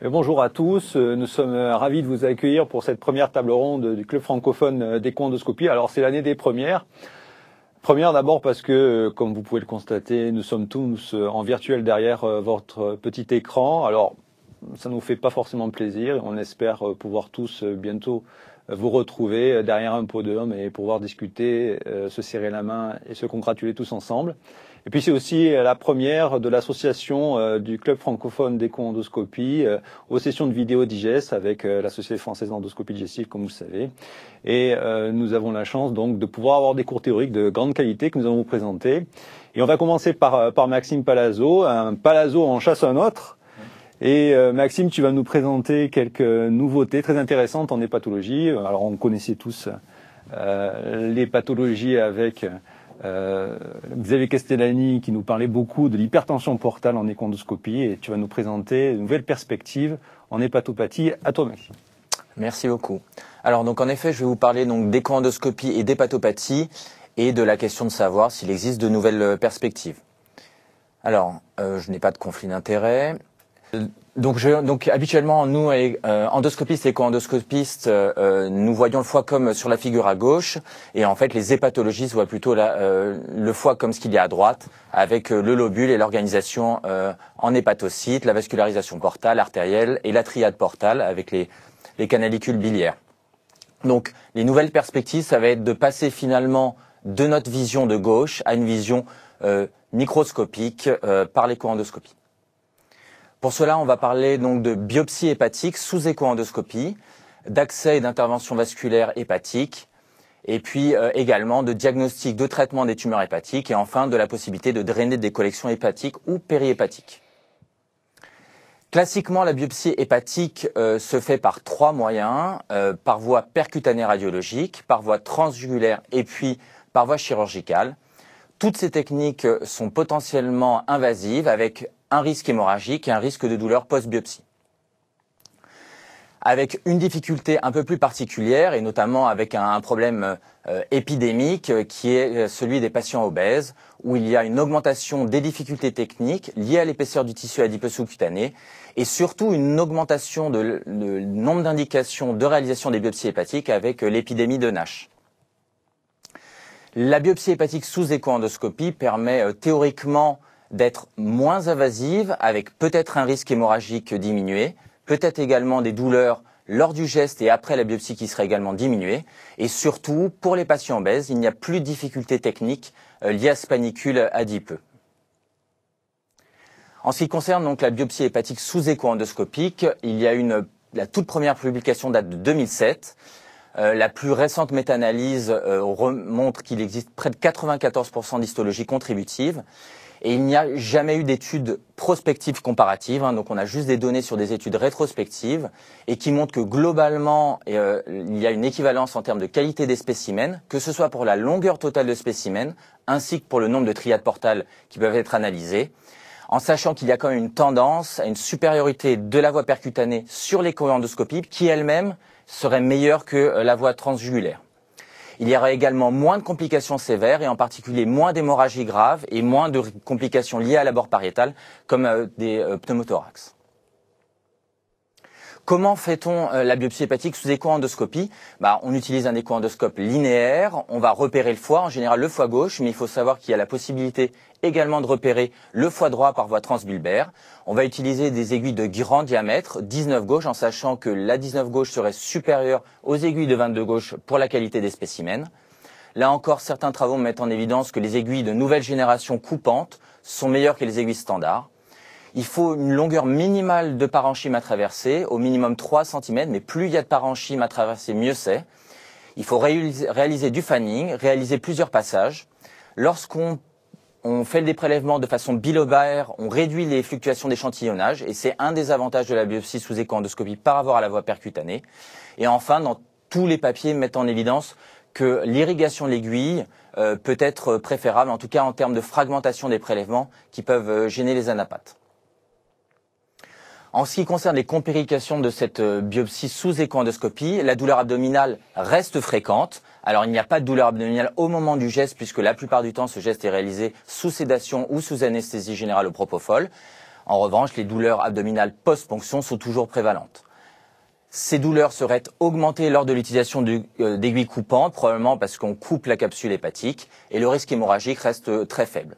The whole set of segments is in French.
Bonjour à tous, nous sommes ravis de vous accueillir pour cette première table ronde du Club francophone d'écho-endoscopie. Alors c'est l'année des premières. Première d'abord parce que, comme vous pouvez le constater, nous sommes tous en virtuel derrière votre petit écran. Alors ça nous fait pas forcément plaisir. On espère pouvoir tous bientôt vous retrouver derrière un podium et pouvoir discuter, se serrer la main et se congratuler tous ensemble. Et puis c'est aussi la première de l'association du Club francophone d'écho-endoscopie aux sessions de vidéo digeste avec la Société française d'endoscopie digestive, comme vous le savez. Et nous avons la chance donc de pouvoir avoir des cours théoriques de grande qualité que nous allons vous présenter. Et on va commencer par Maxime Palazzo. Un Palazzo en chasse un autre. Et Maxime, tu vas nous présenter quelques nouveautés très intéressantes en hépatologie. Alors on connaissait tous les pathologies avec Xavier Castellani qui nous parlait beaucoup de l'hypertension portale en écho-endoscopie, et tu vas nous présenter une nouvelle perspective en hépatopathie. À toi, Maxime. Merci beaucoup. Alors donc en effet, je vais vous parler donc d'écho-endoscopie et d'hépatopathie et de la question de savoir s'il existe de nouvelles perspectives. Alors, je n'ai pas de conflit d'intérêts. Donc habituellement, nous, endoscopistes et écho-endoscopistes, nous voyons le foie comme sur la figure à gauche, et en fait, les hépatologistes voient plutôt le foie comme ce qu'il y a à droite, avec le lobule et l'organisation en hépatocytes, la vascularisation portale, artérielle, et la triade portale avec les canalicules biliaires. Donc, les nouvelles perspectives, ça va être de passer finalement de notre vision de gauche à une vision microscopique par l'écho-endoscopie. Pour cela, on va parler donc de biopsie hépatique sous écho-endoscopie, d'accès et d'intervention vasculaire hépatique, et puis également de diagnostic de traitement des tumeurs hépatiques, et enfin de la possibilité de drainer des collections hépatiques ou périhépatiques. Classiquement, la biopsie hépatique se fait par trois moyens, par voie percutanée radiologique, par voie transjugulaire et puis par voie chirurgicale. Toutes ces techniques sont potentiellement invasives avec un risque hémorragique et un risque de douleur post-biopsie. Avec une difficulté un peu plus particulière et notamment avec un problème épidémique qui est celui des patients obèses, où il y a une augmentation des difficultés techniques liées à l'épaisseur du tissu adipeux sous-cutané et surtout une augmentation de nombre d'indications de réalisation des biopsies hépatiques avec l'épidémie de NASH. La biopsie hépatique sous écho-endoscopie permet théoriquement d'être moins invasive, avec peut-être un risque hémorragique diminué, peut-être également des douleurs lors du geste et après la biopsie qui seraient également diminuées. Et surtout, pour les patients obèses, il n'y a plus de difficultés techniques liées à ce panicule adipeux. En ce qui concerne donc la biopsie hépatique sous écho-endoscopique, il y a la toute première publication date de 2007. La plus récente méta-analyse montre qu'il existe près de 94% d'histologie contributive. Et il n'y a jamais eu d'études prospectives comparatives, donc on a juste des données sur des études rétrospectives et qui montrent que globalement, il y a une équivalence en termes de qualité des spécimens, que ce soit pour la longueur totale de spécimens, ainsi que pour le nombre de triades portales qui peuvent être analysées, en sachant qu'il y a quand même une tendance à une supériorité de la voie percutanée sur l'écho-endoscopie, qui elle-même serait meilleure que la voie transjugulaire. Il y aura également moins de complications sévères et en particulier moins d'hémorragies graves et moins de complications liées à l'abord pariétal comme des pneumothorax. Comment fait-on la biopsie hépatique sous écho-endoscopie ? On utilise un écho-endoscope linéaire, on va repérer le foie, en général le foie gauche, mais il faut savoir qu'il y a la possibilité également de repérer le foie droit par voie transbulbaire. On va utiliser des aiguilles de grand diamètre, 19 gauche, en sachant que la 19 gauche serait supérieure aux aiguilles de 22 gauche pour la qualité des spécimens. Là encore, certains travaux mettent en évidence que les aiguilles de nouvelle génération coupantes sont meilleures que les aiguilles standards. Il faut une longueur minimale de parenchyme à traverser, au minimum 3 cm, mais plus il y a de parenchyme à traverser, mieux c'est. Il faut réaliser du fanning, réaliser plusieurs passages. Lorsqu'on fait des prélèvements de façon bilobère, on réduit les fluctuations d'échantillonnage, et c'est un des avantages de la biopsie sous écho-endoscopie par rapport à la voie percutanée. Et enfin, dans tous les papiers mettent en évidence que l'irrigation de l'aiguille peut être préférable, en tout cas en termes de fragmentation des prélèvements qui peuvent gêner les anapathes. En ce qui concerne les complications de cette biopsie sous écho-endoscopie, la douleur abdominale reste fréquente. Alors il n'y a pas de douleur abdominale au moment du geste puisque la plupart du temps ce geste est réalisé sous sédation ou sous anesthésie générale au propofol. En revanche, les douleurs abdominales post-ponction sont toujours prévalentes. Ces douleurs seraient augmentées lors de l'utilisation d'aiguilles coupantes, probablement parce qu'on coupe la capsule hépatique, et le risque hémorragique reste très faible.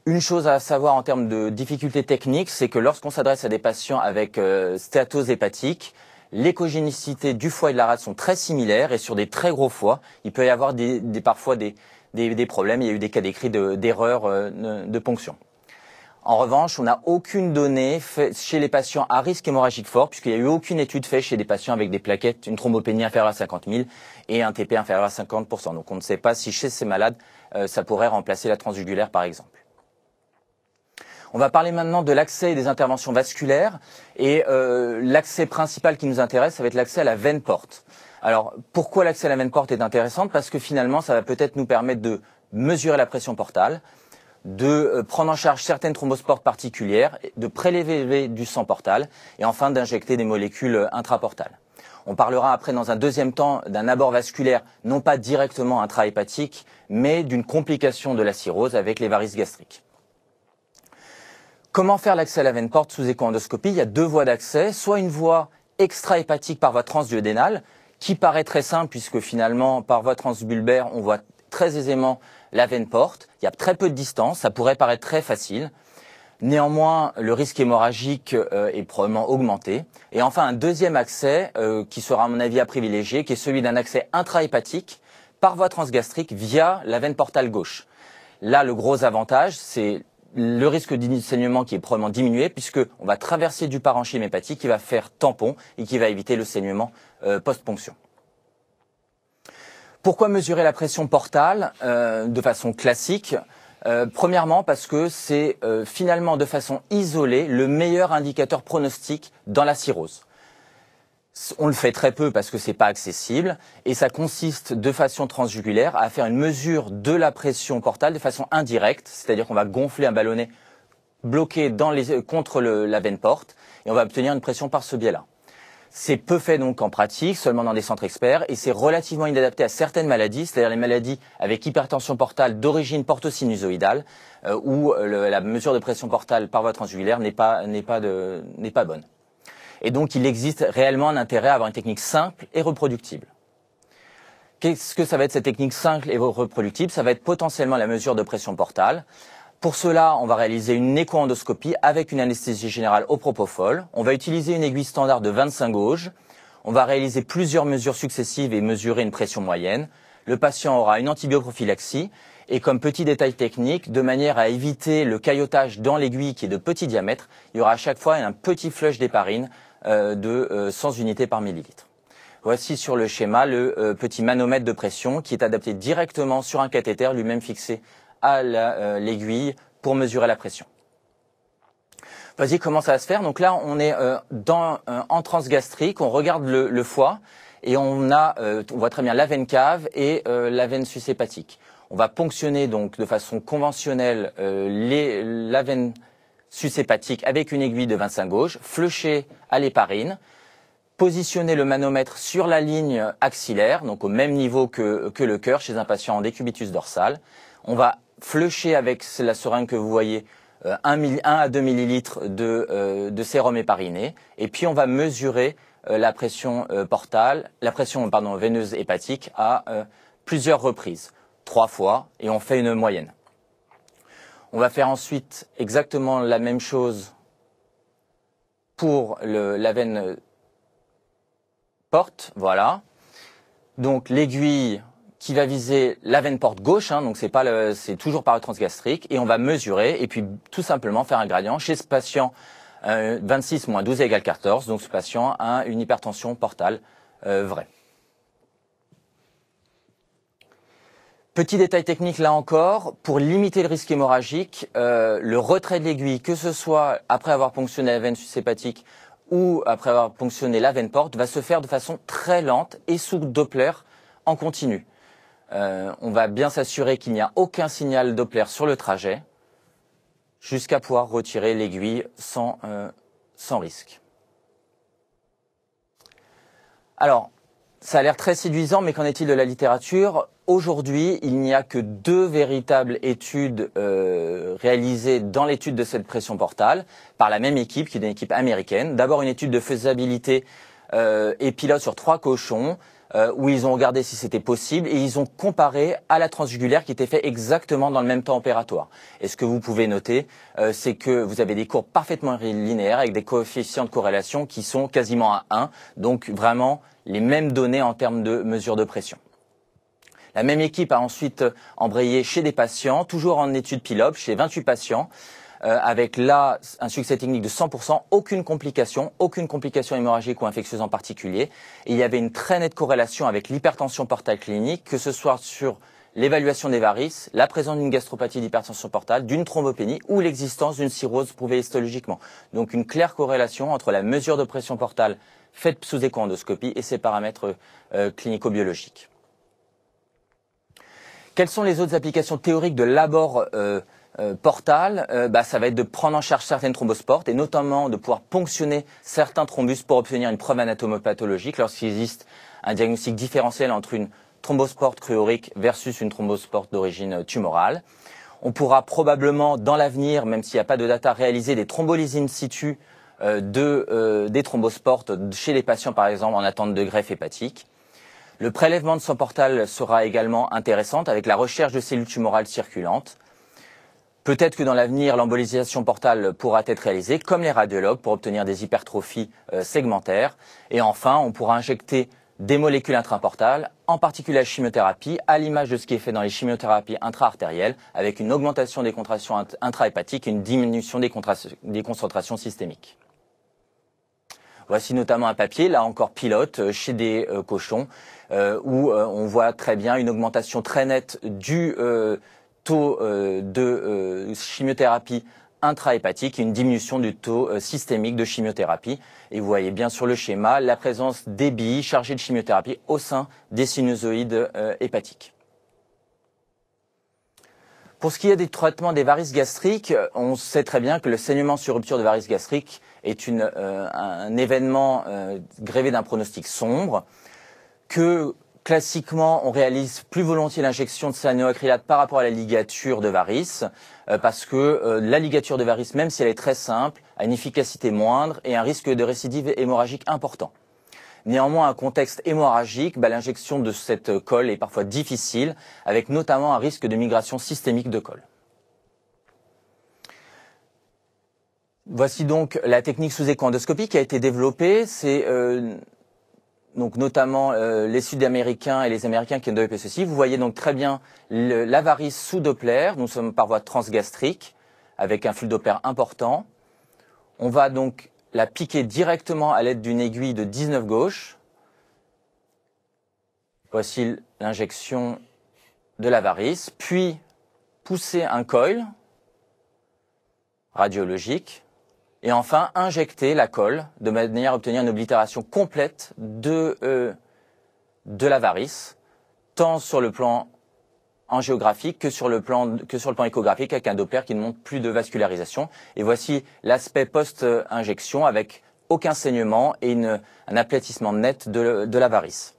Une chose à savoir en termes de difficultés techniques, c'est que lorsqu'on s'adresse à des patients avec stéatose hépatique, l'échogénicité du foie et de la rate sont très similaires, et sur des très gros foies, il peut y avoir parfois des problèmes. Il y a eu des cas décrits d'erreurs de ponction. En revanche, on n'a aucune donnée faite chez les patients à risque hémorragique fort, puisqu'il n'y a eu aucune étude faite chez des patients avec des plaquettes, une thrombopénie inférieure à 50 000 et un TP inférieur à 50%. Donc on ne sait pas si chez ces malades, ça pourrait remplacer la transjugulaire par exemple. On va parler maintenant de l'accès et des interventions vasculaires. Et l'accès principal qui nous intéresse, ça va être l'accès à la veine porte. Alors, pourquoi l'accès à la veine porte est intéressant? Parce que finalement, ça va peut-être nous permettre de mesurer la pression portale, de prendre en charge certaines thrombospores particulières, de prélever du sang portal et enfin d'injecter des molécules intraportales. On parlera après dans un deuxième temps d'un abord vasculaire, non pas directement intrahépatique, mais d'une complication de la cirrhose avec les varices gastriques. Comment faire l'accès à la veine porte sous écho-endoscopie? Il y a deux voies d'accès, soit une voie extrahépatique par voie transduodénale, qui paraît très simple puisque finalement par voie transbulbaire on voit très aisément la veine porte, il y a très peu de distance, ça pourrait paraître très facile. Néanmoins, le risque hémorragique est probablement augmenté. Et enfin, un deuxième accès qui sera à mon avis à privilégier, qui est celui d'un accès intrahépatique par voie transgastrique via la veine portale gauche. Là, le gros avantage, c'est le risque de saignement qui est probablement diminué puisqu'on va traverser du parenchyme hépatique qui va faire tampon et qui va éviter le saignement post-ponction. Pourquoi mesurer la pression portale de façon classique? Premièrement parce que c'est finalement de façon isolée le meilleur indicateur pronostique dans la cirrhose. On le fait très peu parce que c'est pas accessible et ça consiste de façon transjugulaire à faire une mesure de la pression portale de façon indirecte, c'est-à-dire qu'on va gonfler un ballonnet bloqué contre la veine porte et on va obtenir une pression par ce biais-là. C'est peu fait donc en pratique, seulement dans des centres experts, et c'est relativement inadapté à certaines maladies, c'est-à-dire les maladies avec hypertension portale d'origine portosinusoïdale, où la mesure de pression portale par voie transjugulaire n'est pas bonne. Et donc il existe réellement un intérêt à avoir une technique simple et reproductible. Qu'est-ce que ça va être cette technique simple et reproductible? Ça va être potentiellement la mesure de pression portale. Pour cela, on va réaliser une écho-endoscopie avec une anesthésie générale au propofol. On va utiliser une aiguille standard de 25 gauges. On va réaliser plusieurs mesures successives et mesurer une pression moyenne. Le patient aura une antibioprophylaxie. Et comme petit détail technique, de manière à éviter le caillotage dans l'aiguille qui est de petit diamètre, il y aura à chaque fois un petit flush d'héparine de 100 unités par millilitre. Voici sur le schéma le petit manomètre de pression qui est adapté directement sur un cathéter lui-même fixé à l'aiguille pour mesurer la pression. Voici comment ça va se faire. Donc là, on est en transgastrique, on regarde le foie et on voit très bien la veine cave et la veine sushépatique. On va ponctionner donc de façon conventionnelle la veine sushépatique avec une aiguille de 25 gauche, flusher à l'héparine, positionner le manomètre sur la ligne axillaire, donc au même niveau que le cœur chez un patient en décubitus dorsal. On va flusher avec la seringue que vous voyez 1 à 2 millilitres de sérum hépariné et puis on va mesurer la pression veineuse hépatique à plusieurs reprises, 3 fois, et on fait une moyenne. On va faire ensuite exactement la même chose pour la veine porte, voilà. Donc l'aiguille qui va viser la veine porte gauche, donc c'est toujours par le transgastrique, et on va mesurer et puis tout simplement faire un gradient. Chez ce patient, 26 moins 12 égale 14, donc ce patient a une hypertension portale vraie. Petit détail technique là encore, pour limiter le risque hémorragique, le retrait de l'aiguille, que ce soit après avoir ponctionné la veine sushépatique ou après avoir ponctionné la veine porte, va se faire de façon très lente et sous Doppler en continu. On va bien s'assurer qu'il n'y a aucun signal Doppler sur le trajet jusqu'à pouvoir retirer l'aiguille sans risque. Alors, ça a l'air très séduisant, mais qu'en est-il de la littérature? aujourd'hui, il n'y a que 2 véritables études réalisées dans l'étude de cette pression portale par la même équipe, qui est une équipe américaine. D'abord une étude de faisabilité et pilote sur 3 cochons, où ils ont regardé si c'était possible et ils ont comparé à la transjugulaire qui était fait exactement dans le même temps opératoire. Et ce que vous pouvez noter, c'est que vous avez des courbes parfaitement linéaires avec des coefficients de corrélation qui sont quasiment à 1, donc vraiment les mêmes données en termes de mesure de pression. La même équipe a ensuite embrayé chez des patients, toujours en étude pilote, chez 28 patients, avec là un succès technique de 100%, aucune complication hémorragique ou infectieuse en particulier. Et il y avait une très nette corrélation avec l'hypertension portale clinique, que ce soit sur l'évaluation des varices, la présence d'une gastropathie d'hypertension portale, d'une thrombopénie ou l'existence d'une cirrhose prouvée histologiquement. Donc une claire corrélation entre la mesure de pression portale faite sous écho-endoscopie et ses paramètres clinico-biologiques. Quelles sont les autres applications théoriques de l'abord portal? Ça va être de prendre en charge certaines thrombosportes et notamment de pouvoir ponctionner certains thrombus pour obtenir une preuve anatomopathologique lorsqu'il existe un diagnostic différentiel entre une thrombosporte cruorique versus une thrombosporte d'origine tumorale. On pourra probablement dans l'avenir, même s'il n'y a pas de data, réaliser des thrombolyses in situ des thrombosportes chez les patients par exemple en attente de greffe hépatique. Le prélèvement de sang portal sera également intéressant avec la recherche de cellules tumorales circulantes. Peut-être que dans l'avenir, l'embolisation portale pourra être réalisée, comme les radiologues, pour obtenir des hypertrophies segmentaires. Et enfin, on pourra injecter des molécules intraportales, en particulier la chimiothérapie, à l'image de ce qui est fait dans les chimiothérapies intra-artérielles, avec une augmentation des contractions intra-hépatiques et une diminution des concentrations systémiques. Voici notamment un papier, là encore pilote, chez des cochons, où on voit très bien une augmentation très nette du taux de chimiothérapie intrahépatique et une diminution du taux systémique de chimiothérapie. Et vous voyez bien sur le schéma la présence des billes chargées de chimiothérapie au sein des sinusoïdes hépatiques. Pour ce qui est des traitements des varices gastriques, on sait très bien que le saignement sur rupture de varices gastriques est un événement grévé d'un pronostic sombre, que classiquement on réalise plus volontiers l'injection de cyanoacrylate par rapport à la ligature de varices, parce que la ligature de varices, même si elle est très simple, a une efficacité moindre et un risque de récidive hémorragique important. Néanmoins, un contexte hémorragique, l'injection de cette colle est parfois difficile, avec notamment un risque de migration systémique de colle. Voici donc la technique sous écho-endoscopie qui a été développée. C'est donc notamment les Sud-Américains et les Américains qui ont développé ceci. Vous voyez donc très bien la varice sous Doppler. Nous sommes par voie transgastrique avec un flux Doppler important. On va donc la piquer directement à l'aide d'une aiguille de 19 gauche. Voici l'injection de la varice, puis pousser un coil radiologique et enfin injecter la colle de manière à obtenir une oblitération complète de la varice, tant sur le plan angiographique que sur le plan échographique avec un Doppler qui ne montre plus de vascularisation. Et voici l'aspect post-injection avec aucun saignement et un aplatissement net de la varice.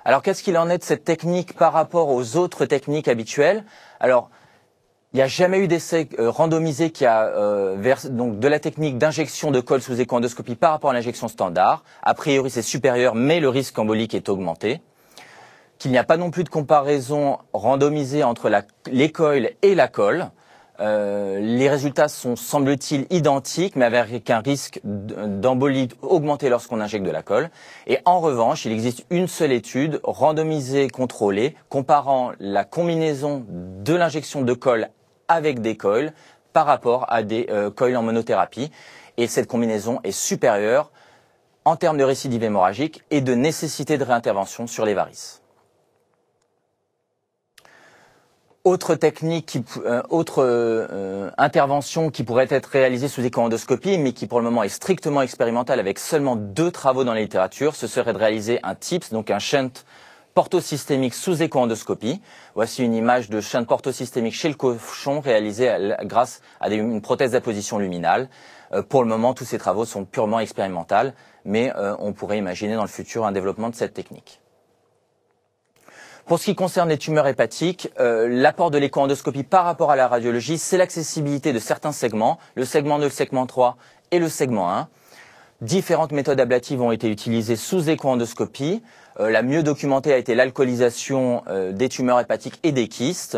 Alors qu'est-ce qu'il en est de cette technique par rapport aux autres techniques habituelles? Alors, il n'y a jamais eu d'essai randomisé qui a donc de la technique d'injection de colle sous écho-endoscopie par rapport à l'injection standard. A priori, c'est supérieur, mais le risque embolique est augmenté. Qu'il n'y a pas non plus de comparaison randomisée entre les coils et la colle. Les résultats sont, semble-t-il, identiques, mais avec un risque d'embolie augmenté lorsqu'on injecte de la colle. Et en revanche, il existe une seule étude randomisée contrôlée comparant la combinaison de l'injection de colle avec des coils par rapport à des coils en monothérapie. Et cette combinaison est supérieure en termes de récidive hémorragique et de nécessité de réintervention sur les varices. Autre technique, intervention qui pourrait être réalisée sous écho-endoscopie, mais qui pour le moment est strictement expérimentale avec seulement 2 travaux dans la littérature, ce serait de réaliser un TIPS, donc un shunt portosystémique sous écho-endoscopie. Voici une image de shunt portosystémique chez le cochon réalisée grâce à une prothèse d'apposition luminale. Pour le moment, tous ces travaux sont purement expérimentaux, mais on pourrait imaginer dans le futur un développement de cette technique. Pour ce qui concerne les tumeurs hépatiques, l'apport de l'écho-endoscopie par rapport à la radiologie, c'est l'accessibilité de certains segments, le segment 2, le segment 3 et le segment 1. Différentes méthodes ablatives ont été utilisées sous écho-endoscopie. La mieux documentée a été l'alcoolisation des tumeurs hépatiques et des kystes.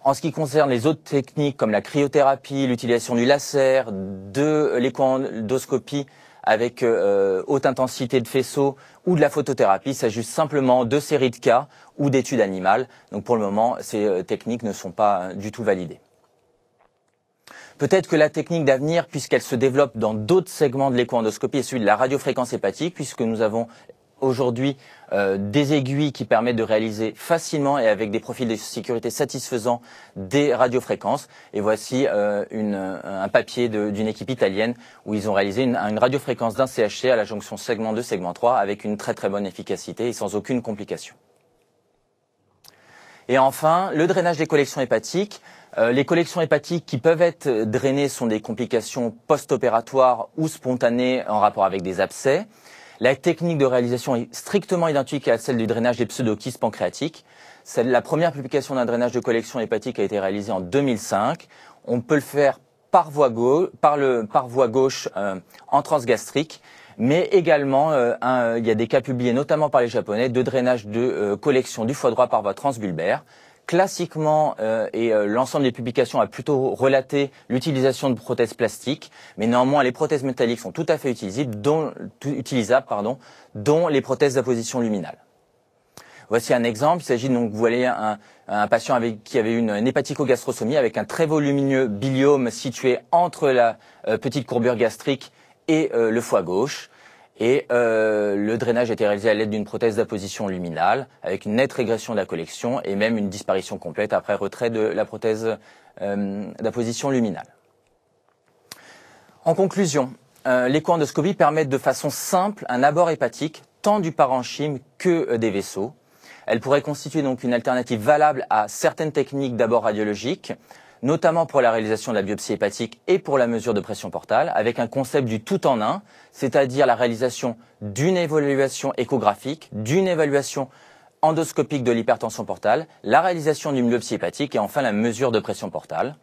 En ce qui concerne les autres techniques comme la cryothérapie, l'utilisation du laser, de l'écho-endoscopie avec haute intensité de faisceau ou de la photothérapie, il s'agit simplement de séries de cas ou d'études animales. Donc pour le moment, ces techniques ne sont pas du tout validées. Peut-être que la technique d'avenir, puisqu'elle se développe dans d'autres segments de l'écho-endoscopie, est celui de la radiofréquence hépatique, puisque nous avons aujourd'hui des aiguilles qui permettent de réaliser facilement et avec des profils de sécurité satisfaisants des radiofréquences. Et voici un papier d'une équipe italienne où ils ont réalisé une radiofréquence d'un CHC à la jonction segment 2, segment 3 avec une très très bonne efficacité et sans aucune complication. Et enfin, le drainage des collections hépatiques. Les collections hépatiques qui peuvent être drainées sont des complications post-opératoires ou spontanées en rapport avec des abcès. La technique de réalisation est strictement identique à celle du drainage des pseudokystes pancréatiques. La première publication d'un drainage de collection hépatique a été réalisée en 2005. On peut le faire par voie gauche en transgastrique, mais également il y a des cas publiés notamment par les Japonais de drainage de collection du foie droit par voie transbulbaire. Classiquement, l'ensemble des publications a plutôt relaté l'utilisation de prothèses plastiques, mais néanmoins les prothèses métalliques sont tout à fait utilisables, dont les prothèses d'apposition luminale. Voici un exemple. Il s'agit donc, vous voyez, un patient qui avait une hépatico-gastrosomie avec un très volumineux biliome situé entre la petite courbure gastrique et le foie gauche. Et le drainage a été réalisé à l'aide d'une prothèse d'apposition luminale, avec une nette régression de la collection et même une disparition complète après retrait de la prothèse d'apposition luminale. En conclusion, l'écho-endoscopie permet de façon simple un abord hépatique, tant du parenchyme que des vaisseaux. Elle pourrait constituer donc une alternative valable à certaines techniques d'abord radiologiques, notamment pour la réalisation de la biopsie hépatique et pour la mesure de pression portale, avec un concept du tout en un, c'est-à-dire la réalisation d'une évaluation échographique, d'une évaluation endoscopique de l'hypertension portale, la réalisation d'une biopsie hépatique et enfin la mesure de pression portale.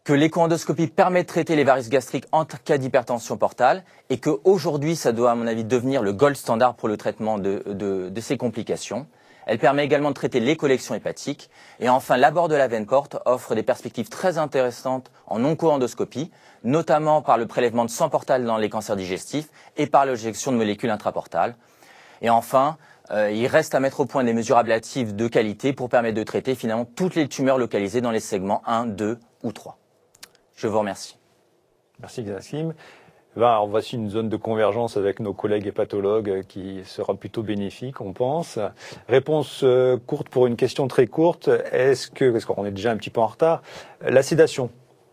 Que l'écho-endoscopie permet de traiter les varices gastriques en cas d'hypertension portale et qu'aujourd'hui, ça doit à mon avis devenir le gold standard pour le traitement de ces complications. Elle permet également de traiter les collections hépatiques. Et enfin, l'abord de la veine porte offre des perspectives très intéressantes en onco-endoscopie, notamment par le prélèvement de sang portal dans les cancers digestifs et par l'injection de molécules intraportales. Et enfin, il reste à mettre au point des mesures ablatives de qualité pour permettre de traiter finalement toutes les tumeurs localisées dans les segments 1, 2 ou 3. Je vous remercie. Merci Xasim. Alors, voici une zone de convergence avec nos collègues hépatologues qui sera plutôt bénéfique, on pense. Réponse courte pour une question très courte. Parce qu'on est déjà un petit peu en retard, la sédation,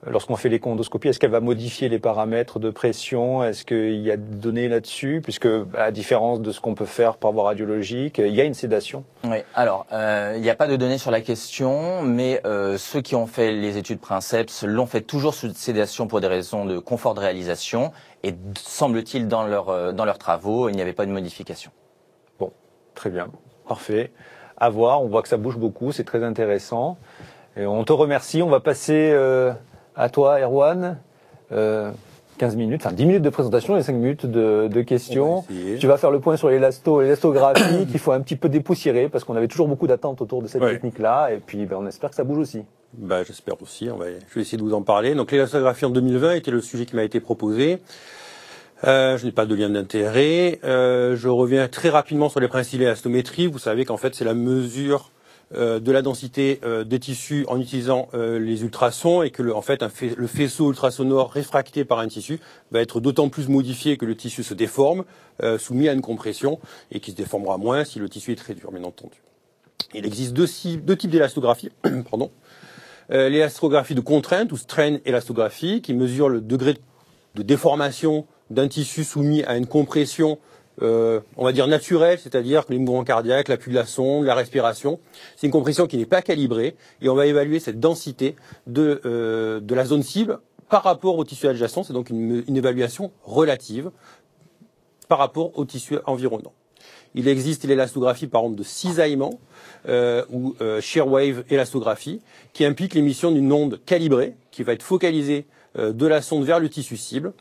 lorsqu'on fait l'écho-endoscopie, est-ce qu'elle va modifier les paramètres de pression? Est-ce qu'il y a des données là-dessus? Puisque, à la différence de ce qu'on peut faire par voie radiologique, il y a une sédation. Oui, alors, il n'y a pas de données sur la question, mais ceux qui ont fait les études Princeps l'ont fait toujours sous sédation pour des raisons de confort de réalisation. Et semble-t-il, dans leurs travaux, il n'y avait pas de modification. Bon, très bien, parfait. À voir, on voit que ça bouge beaucoup, c'est très intéressant. Et on te remercie, on va passer à toi, Erwan. 15 minutes, enfin 10 minutes de présentation et 5 minutes de questions. Tu vas faire le point sur l'élastographie qu'il faut un petit peu dépoussiérer parce qu'on avait toujours beaucoup d'attentes autour de cette technique-là. Et puis on espère que ça bouge aussi. J'espère aussi. Je vais essayer de vous en parler. Donc l'élastographie en 2020 était le sujet qui m'a été proposé. Je n'ai pas de lien d'intérêt. Je reviens très rapidement sur les principes de l'élastométrie. Vous savez qu'en fait c'est la mesure de la densité des tissus en utilisant les ultrasons et que le faisceau ultrasonore réfracté par un tissu va être d'autant plus modifié que le tissu se déforme, soumis à une compression et qui se déformera moins si le tissu est très dur, bien entendu. Il existe deux types d'élastographie. Pardon. L'élastographie de contrainte ou strain élastographie qui mesure le degré de déformation d'un tissu soumis à une compression on va dire naturelle, c'est-à-dire les mouvements cardiaques, l'appui de la sonde, la respiration. C'est une compression qui n'est pas calibrée et on va évaluer cette densité de la zone cible par rapport au tissu adjacent. C'est donc une évaluation relative par rapport au tissu environnant. Il existe l'élastographie, par exemple, de cisaillement, ou shear wave élastographie, qui implique l'émission d'une onde calibrée, qui va être focalisée de la sonde vers le tissu cible,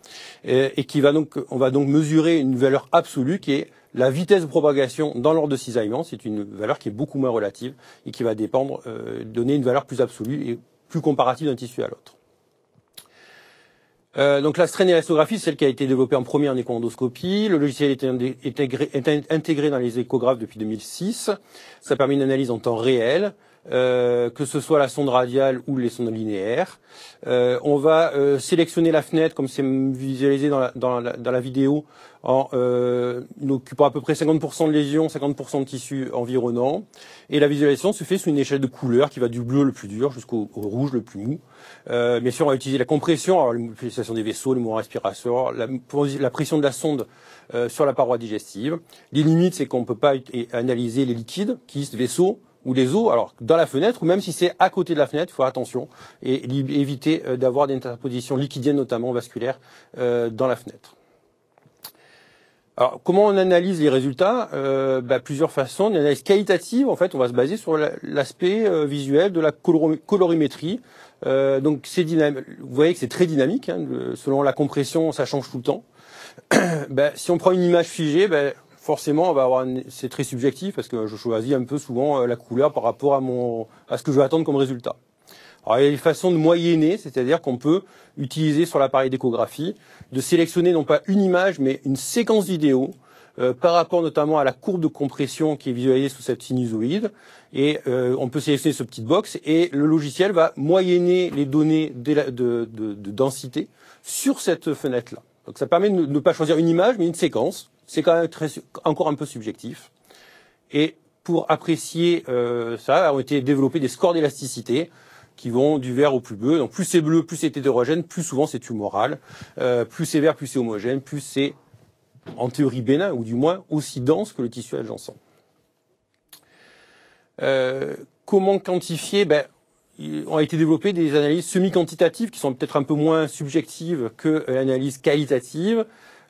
et qui va donc, on va donc mesurer une valeur absolue qui est la vitesse de propagation dans l'ordre de cisaillement. C'est une valeur qui est beaucoup moins relative et qui va dépendre, donner une valeur plus absolue et plus comparative d'un tissu à l'autre. Donc la strain élastographie, c'est celle qui a été développée en premier en écho-endoscopie. Le logiciel est intégré dans les échographes depuis 2006. Ça permet une analyse en temps réel, que ce soit la sonde radiale ou les sondes linéaires. On va sélectionner la fenêtre, comme c'est visualisé dans la vidéo, en occupant à peu près 50% de lésions, 50% de tissu environnant. Et la visualisation se fait sous une échelle de couleurs qui va du bleu le plus dur jusqu'au rouge le plus mou. Bien sûr, on va utiliser la compression, alors l'utilisation des vaisseaux, le mouvement respiratoire, la pression de la sonde sur la paroi digestive. Les limites, c'est qu'on ne peut pas analyser les liquides, qui sont vaisseaux ou les os, alors dans la fenêtre, ou même si c'est à côté de la fenêtre, il faut faire attention et éviter d'avoir des interpositions liquidiennes, notamment vasculaires, dans la fenêtre. Alors, comment on analyse les résultats? Plusieurs façons. Une analyse qualitative, en fait, on va se baser sur l'aspect visuel de la colorimétrie. Donc, vous voyez que c'est très dynamique. Hein, selon la compression, ça change tout le temps. Si on prend une image figée, forcément, on va avoir c'est très subjectif parce que je choisis un peu souvent la couleur par rapport à ce que je veux attendre comme résultat. Alors, il y a des façons de moyenner, c'est-à-dire qu'on peut utiliser sur l'appareil d'échographie de sélectionner non pas une image, mais une séquence vidéo par rapport notamment à la courbe de compression qui est visualisée sous cette sinusoïde. Et on peut sélectionner ce petit box et le logiciel va moyenner les données de densité sur cette fenêtre-là. Donc ça permet de ne pas choisir une image, mais une séquence. C'est quand même encore un peu subjectif. Et pour apprécier ça, ont été développés des scores d'élasticité qui vont du vert au plus bleu. Donc plus c'est bleu, plus c'est hétérogène, plus souvent c'est tumoral. Plus c'est vert, plus c'est homogène, plus c'est en théorie bénin, ou du moins aussi dense que le tissu adjacent. Comment quantifier? On a été développées des analyses semi-quantitatives qui sont peut-être un peu moins subjectives que l'analyse qualitative.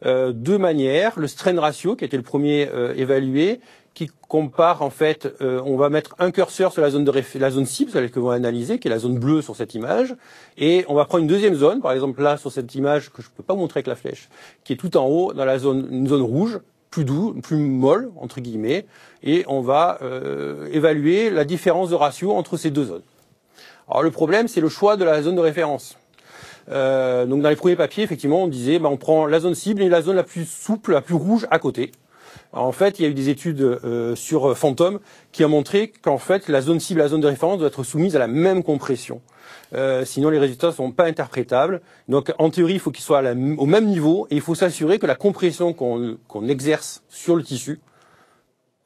Deux manières. Le strain ratio, qui a été le premier évalué, qui compare en fait, on va mettre un curseur sur la zone cible, celle que l'on va analyser, qui est la zone bleue sur cette image, et on va prendre une deuxième zone, par exemple là sur cette image que je peux pas vous montrer avec la flèche, qui est tout en haut dans une zone rouge, plus molle entre guillemets, et on va évaluer la différence de ratio entre ces deux zones. Alors le problème, c'est le choix de la zone de référence. Donc dans les premiers papiers, effectivement, on disait, on prend la zone cible et la zone la plus souple, la plus rouge à côté. Alors, en fait, il y a eu des études sur Phantom qui ont montré qu'en fait, la zone cible et la zone de référence doivent être soumises à la même compression. Sinon, les résultats ne sont pas interprétables. Donc, en théorie, il faut qu'ils soient au même niveau et il faut s'assurer que la compression qu'on exerce sur le tissu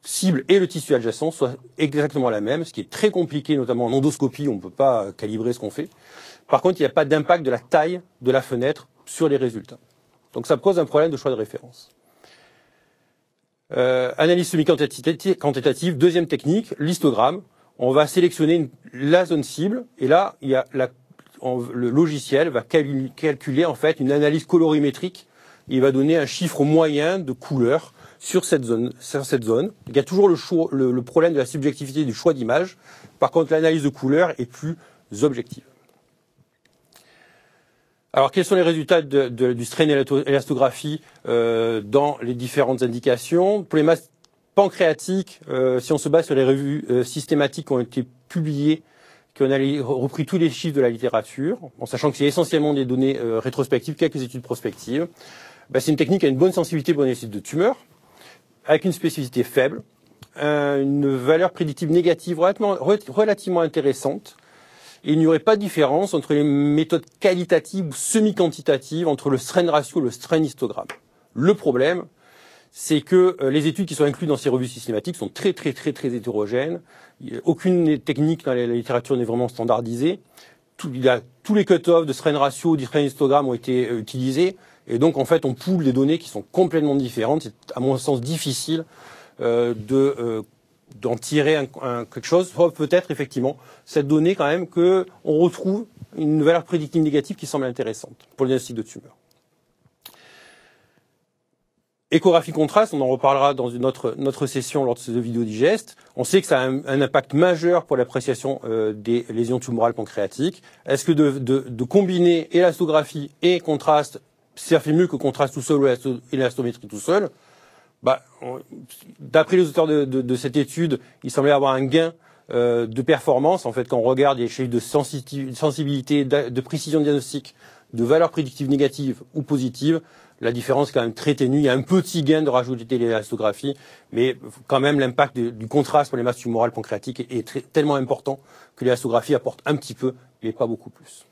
cible et le tissu adjacent soit exactement la même, ce qui est très compliqué, notamment en endoscopie, on ne peut pas calibrer ce qu'on fait. Par contre, il n'y a pas d'impact de la taille de la fenêtre sur les résultats. Donc, ça pose un problème de choix de référence. Analyse semi-quantitative, deuxième technique, l'histogramme. On va sélectionner la zone cible et là, il y a le logiciel va calculer en fait une analyse colorimétrique. Il va donner un chiffre moyen de couleur sur cette zone. Il y a toujours le problème de la subjectivité du choix d'image. Par contre, l'analyse de couleur est plus objective. Alors, quels sont les résultats du strain élastographie dans les différentes indications? Pour les masses pancréatiques, si on se base sur les revues systématiques qui ont été publiées, qui ont repris tous les chiffres de la littérature, en sachant que c'est essentiellement des données rétrospectives, quelques études prospectives, c'est une technique qui a une bonne sensibilité pour l'analyse de tumeurs, avec une spécificité faible, une valeur prédictive négative relativement intéressante. Et il n'y aurait pas de différence entre les méthodes qualitatives ou semi-quantitatives entre le strain ratio et le strain histogramme. Le problème, c'est que les études qui sont incluses dans ces revues systématiques sont très hétérogènes. Aucune technique dans la littérature n'est vraiment standardisée. Tous les cut-offs de strain ratio ou de strain histogramme ont été utilisés. Et donc, en fait, on poule des données qui sont complètement différentes. C'est, à mon sens, difficile d'en tirer quelque chose, sauf peut-être effectivement cette donnée quand même que on retrouve une valeur prédictive négative qui semble intéressante pour le diagnostic de tumeur. Échographie contraste, on en reparlera dans notre session lors de ce vidéo digeste. On sait que ça a un impact majeur pour l'appréciation des lésions tumorales pancréatiques. Est-ce que de combiner élastographie et contraste, ça fait mieux que contraste tout seul ou élastométrie tout seul? D'après les auteurs de cette étude, il semblait avoir un gain de performance. En fait, quand on regarde les chiffres de sensibilité, de précision diagnostique, de valeurs prédictives négatives ou positives, la différence est quand même très ténue. Il y a un petit gain de rajouter l'élastographie, mais quand même l'impact du contraste pour les masses tumorales pancréatiques est tellement important que l'élastographie apporte un petit peu, mais pas beaucoup plus.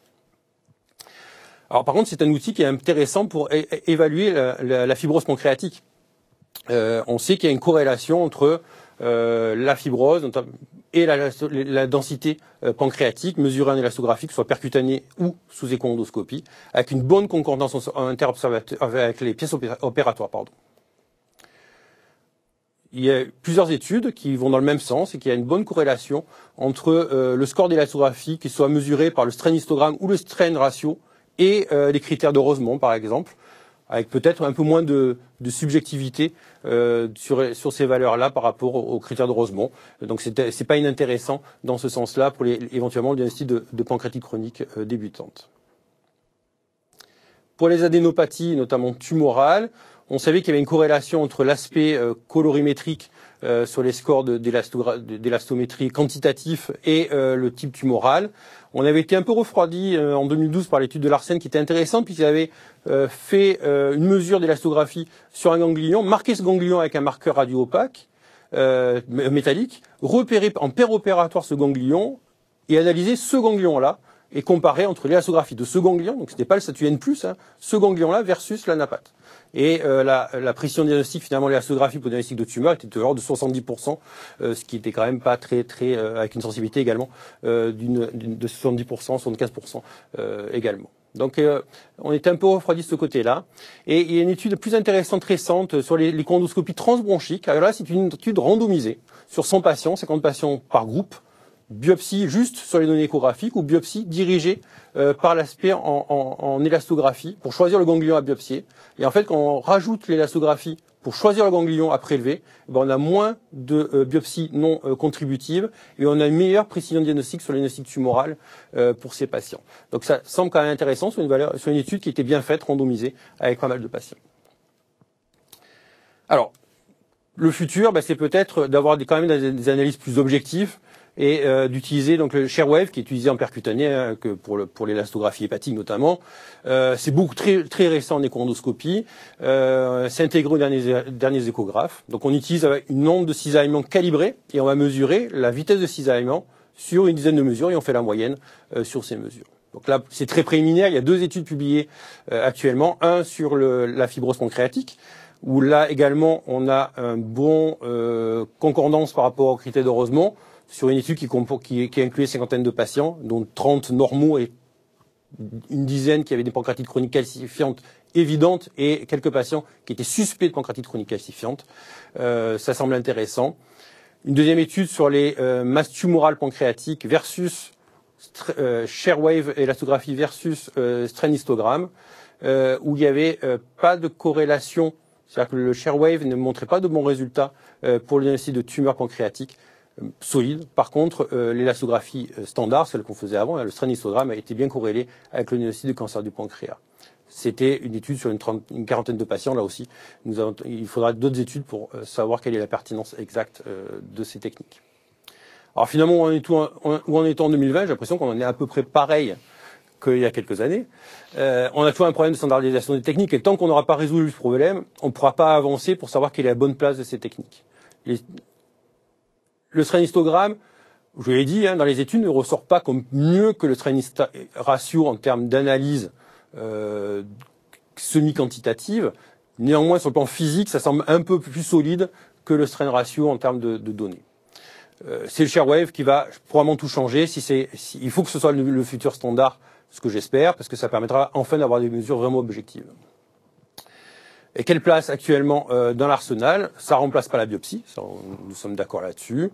Alors par contre, c'est un outil qui est intéressant pour évaluer la fibrose pancréatique. On sait qu'il y a une corrélation entre la fibrose et la densité pancréatique mesurée en élastographie, que ce soit percutanée ou sous écho-endoscopie, avec une bonne concordance avec les pièces opératoires. Il y a plusieurs études qui vont dans le même sens et qu'il y a une bonne corrélation entre le score d'élastographie, qui soit mesuré par le strain histogramme ou le strain ratio, et les critères de Rosemont, par exemple, avec peut-être un peu moins de subjectivité sur ces valeurs-là par rapport aux critères de Rosemont. Donc c'est pas inintéressant dans ce sens-là pour éventuellement le diagnostic de pancréatite chronique débutante. Pour les adénopathies, notamment tumorales, on savait qu'il y avait une corrélation entre l'aspect colorimétrique sur les scores d'élastométrie quantitatif et le type tumoral. On avait été un peu refroidi en 2012 par l'étude de Larsen qui était intéressante puisqu'il avait fait une mesure d'élastographie sur un ganglion, marqué ce ganglion avec un marqueur radio-opaque métallique, repéré en péropératoire ce ganglion et analysé ce ganglion-là et comparé entre l'élastographie de ce ganglion, donc c'était pas le statut N+, ce ganglion-là versus l'anapathe. Et la précision diagnostique, finalement, l'élastographie pour le diagnostic de tumeur était de l'ordre de 70%, ce qui était quand même pas très avec une sensibilité également de 70%, 75% également. Donc on était un peu refroidi de ce côté-là. Et il y a une étude plus intéressante récente sur les colonoscopies transbronchiques. Alors là, c'est une étude randomisée sur 100 patients, 50 patients par groupe, biopsie juste sur les données échographiques ou biopsie dirigée par l'aspect en élastographie pour choisir le ganglion à biopsier. Et en fait, quand on rajoute l'élastographie pour choisir le ganglion à prélever, on a moins de biopsies non contributives et on a une meilleure précision diagnostique sur le diagnostic tumoral pour ces patients. Donc ça semble quand même intéressant sur une étude qui était bien faite, randomisée, avec pas mal de patients. Alors, le futur, c'est peut-être d'avoir quand même des analyses plus objectives et d'utiliser donc le ShareWave qui est utilisé en percutané que pour l'élastographie hépatique notamment. C'est beaucoup très récent en écho-endoscopie. C'est intégré aux derniers échographes. Donc on utilise une onde de cisaillement calibrée et on va mesurer la vitesse de cisaillement sur une dizaine de mesures et on fait la moyenne sur ces mesures. Donc là, c'est très préliminaire. Il y a 2 études publiées actuellement. Un sur la fibrose pancréatique, où là également on a un bon concordance par rapport aux critères de Rosemont, sur une étude qui incluait 50 de patients, dont 30 normaux et une dizaine qui avaient des pancréatites chroniques calcifiantes évidentes et quelques patients qui étaient suspects de pancréatite chronique calcifiante. Ça semble intéressant. Une deuxième étude sur les masses tumorales pancréatiques versus ShareWave élastographie versus strain histogramme, où il n'y avait pas de corrélation. C'est-à-dire que le ShareWave ne montrait pas de bons résultats pour le diagnostic de tumeur pancréatique solide. Par contre, l'élastographie standard, celle qu'on faisait avant, le strain histogramme, a été bien corrélé avec le diagnostic de cancer du pancréas. C'était une étude sur une quarantaine de patients, là aussi. Il faudra d'autres études pour savoir quelle est la pertinence exacte de ces techniques. Alors finalement, où on est en 2020, j'ai l'impression qu'on en est à peu près pareil qu'il y a quelques années. On a toujours un problème de standardisation des techniques, et tant qu'on n'aura pas résolu ce problème, on ne pourra pas avancer pour savoir quelle est la bonne place de ces techniques. Le strain histogramme, je l'ai dit, dans les études, ne ressort pas comme mieux que le strain ratio en termes d'analyse semi-quantitative. Néanmoins, sur le plan physique, ça semble un peu plus solide que le strain ratio en termes de données. C'est le ShareWave qui va probablement tout changer. Il faut que ce soit le futur standard, ce que j'espère, parce que ça permettra enfin d'avoir des mesures vraiment objectives. Et quelle place actuellement dans l'arsenal? Ça remplace pas la biopsie, nous sommes d'accord là-dessus.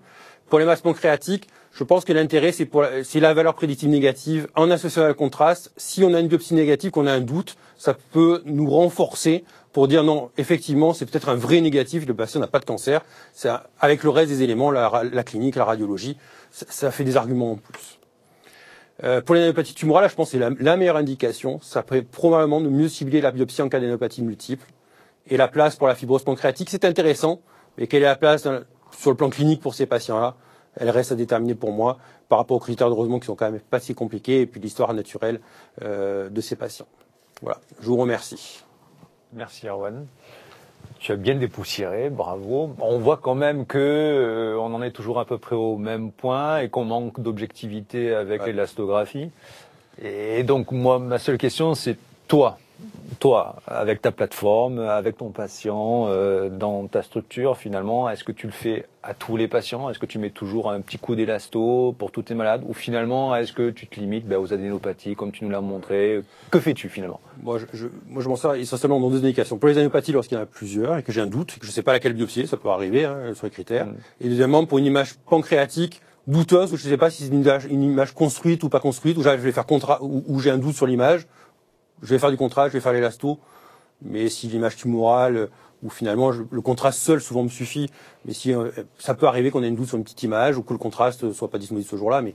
Pour les masses pancréatiques, je pense que l'intérêt c'est la valeur prédictive négative en associant à le contraste. Si on a une biopsie négative, qu'on a un doute, ça peut nous renforcer pour dire non, effectivement, c'est peut-être un vrai négatif, le patient n'a pas de cancer. Avec le reste des éléments, la clinique, la radiologie, ça fait des arguments en plus. Pour l'adénopathie tumorale, je pense que c'est la meilleure indication. Ça permet probablement de mieux cibler la biopsie en cas d'adénopathie multiple. Et la place pour la fibrose pancréatique, c'est intéressant, mais quelle est la place sur le plan clinique pour ces patients-là? Elle reste à déterminer pour moi par rapport aux critères de Rosemont qui sont quand même pas si compliqués et puis l'histoire naturelle de ces patients. Voilà, je vous remercie. Merci Erwan. Tu as bien dépoussiéré, bravo. On voit quand même que on en est toujours à peu près au même point et qu'on manque d'objectivité avec l'élastographie. Et donc moi, ma seule question, c'est toi, avec ta plateforme, avec ton patient, dans ta structure, finalement, est-ce que tu le fais à tous les patients? Est-ce que tu mets toujours un petit coup d'élasto pour tous tes malades? Ou finalement, est-ce que tu te limites aux adénopathies, comme tu nous l'as montré? Que fais-tu finalement? Moi, je m'en sers essentiellement dans deux indications. Pour les adénopathies, lorsqu'il y en a plusieurs et que j'ai un doute, que je ne sais pas laquelle biopsier, ça peut arriver sur les critères. Et deuxièmement, pour une image pancréatique douteuse, où je ne sais pas si c'est une image construite ou pas construite, où je vais faire où j'ai un doute sur l'image, je vais faire du contraste, je vais faire l'élasto, mais si l'image tumorale, ou finalement le contraste seul souvent me suffit, mais si ça peut arriver qu'on ait une doute sur une petite image ou que le contraste soit pas disponible ce jour-là, mais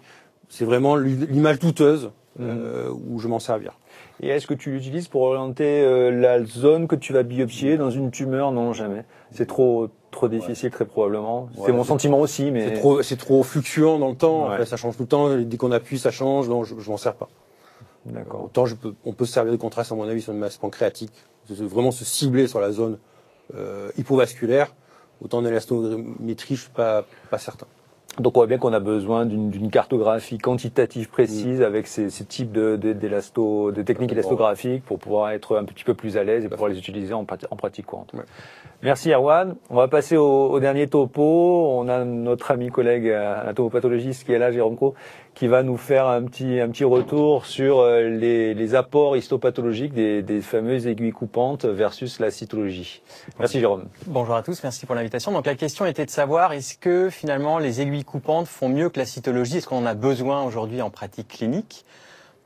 c'est vraiment l'image douteuse où je m'en servir. Et est-ce que tu l'utilises pour orienter la zone que tu vas biopsier dans une tumeur? Non, jamais. C'est trop difficile, très probablement. C'est mon sentiment aussi, mais c'est trop fluctuant dans le temps. Après, ça change tout le temps. Dès qu'on appuie, ça change. Non, je m'en sers pas. D'accord. Autant on peut se servir de contraste, à mon avis, sur une masse pancréatique, vraiment se cibler sur la zone hypovasculaire. Autant en élastométrie, je suis pas certain. Donc on voit bien qu'on a besoin d'une cartographie quantitative précise avec ces types de techniques élastographiques pour pouvoir être un petit peu plus à l'aise et pouvoir les utiliser en pratique courante. Ouais. Merci Erwan. On va passer au dernier topo. On a notre ami collègue anatomopathologiste qui est là, Jérôme Cros, qui va nous faire un petit retour sur les apports histopathologiques des fameuses aiguilles coupantes versus la cytologie. Merci Jérôme. Bonjour à tous, merci pour l'invitation. Donc la question était de savoir, est-ce que finalement les aiguilles coupantes font mieux que la cytologie? Est-ce qu'on en a besoin aujourd'hui en pratique clinique?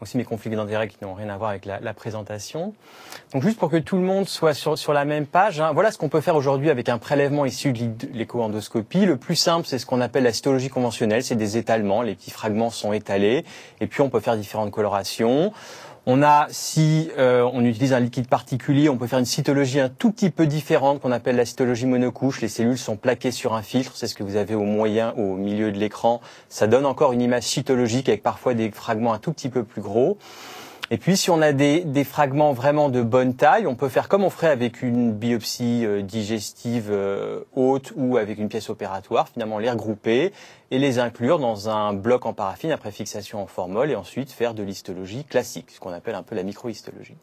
Aussi mes conflits d'intérêts qui n'ont rien à voir avec la présentation. Donc juste pour que tout le monde soit sur la même page, voilà ce qu'on peut faire aujourd'hui avec un prélèvement issu de l'écho-endoscopie. Le plus simple, c'est ce qu'on appelle la cytologie conventionnelle, c'est des étalements, les petits fragments sont étalés, et puis on peut faire différentes colorations. On a, si on utilise un liquide particulier, on peut faire une cytologie un tout petit peu différente qu'on appelle la cytologie monocouche. Les cellules sont plaquées sur un filtre, c'est ce que vous avez au milieu de l'écran. Ça donne encore une image cytologique avec parfois des fragments un tout petit peu plus gros. Et puis si on a des fragments vraiment de bonne taille, on peut faire comme on ferait avec une biopsie digestive haute ou avec une pièce opératoire, finalement les regrouper et les inclure dans un bloc en paraffine après fixation en formol et ensuite faire de l'histologie classique, ce qu'on appelle un peu la microhistologie.